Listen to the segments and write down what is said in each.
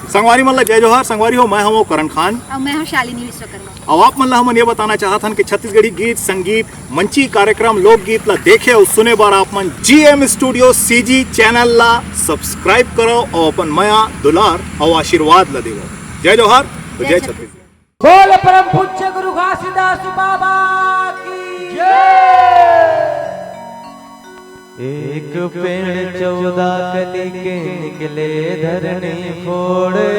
संगवारी मतलब जय जोहार। संगवारी हो, मैं हूँ करण खान और मैं हूँ शालिनी विश्वकर्मा। अब आप मतलब हम ये बताना चाहत हन कि छत्तीसगढ़ी गीत संगीत मंची कार्यक्रम लोकगीत ला देखे और सुने बार आप मन GM स्टूडियो CG चैनल ला सब्सक्राइब करो और अपन माया दुलार और आशीर्वाद ला देवो। जय जोहार, तो जय छत्तीसगढ़। बोल परम पूज्य गुरु घासीदास बाबा की जय। एक पेड़ 14 कली के निकले धरनी फोड़े,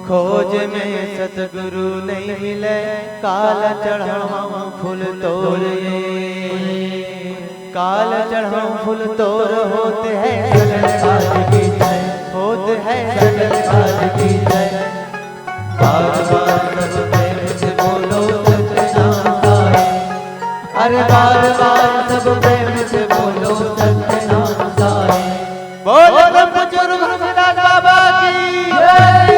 खोज में सतगुरु नहीं मिले, काल चढ़ाऊं फूल तोड़े, काल चढ़ाऊं फूल तोड़। होते हैं सगल आज की जय, होते हैं सगल आज की जय। बार बार सब प्रेम से बोलो सतनाम साई, अरे बार बार सब प्रेम से बोलो सतनाम साई। बोलो ब्रह्मचर्य घासीदास बाबा की जय।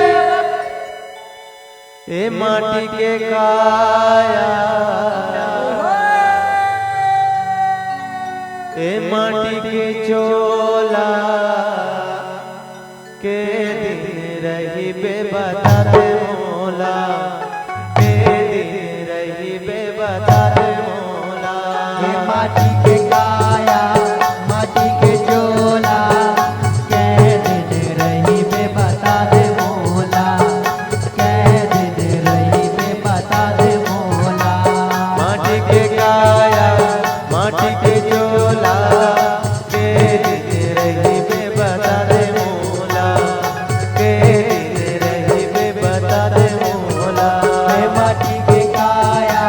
ए माटी के काया, ए माटी के चोला, के दिन रही बेबता दे मोला, के दिन रही बेबता दे मोला। ये माटी के काया, माटी के चोला, के दिन रही बेबता दे मोला, के दिन रही बेबता दे मोला। माटी के काया, माटी के चोला, के दिन रही बेबता दे मोला, के दिन रही बेबता दे मोला। ये माटी के काया,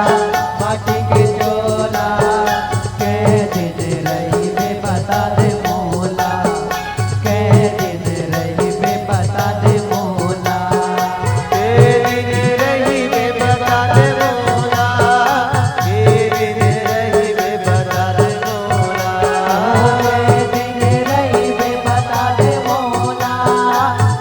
माटी के चोला, के दिन रही बेबता दे मोला, के दिन रही बेबता दे मोला। के दिन रही बेबता दे मोला, के दिन रही बेबता दे मोला। के दिन रही बेबता दे मोला,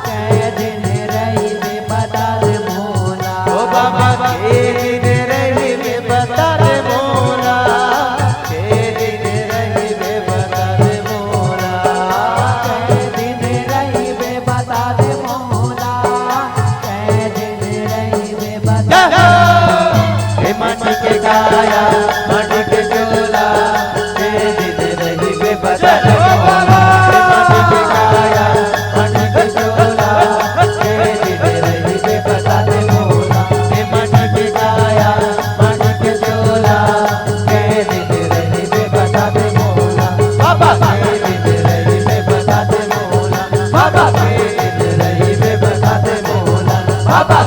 के दिन रही बेबता दे मोला। ओ बाबा के दिन रही बेबता दे मोला, के दिन रही बेबता दे मोला। के दिन रही बेबता दे मोला, के दिन रही बेबता हे माटी के काया, माटी के चोला, के दिन रही बेबता दे मोला। हे माटी के काया, माटी के चोला, के दिन रही बेबता दे मोला। हे माटी के काया, माटी के चोला, के दिन रही बेबता दे मोला। बाबा के दिन रही बेबता दे मोला, बाबा के दिन रही बेबता दे मोला, बाबा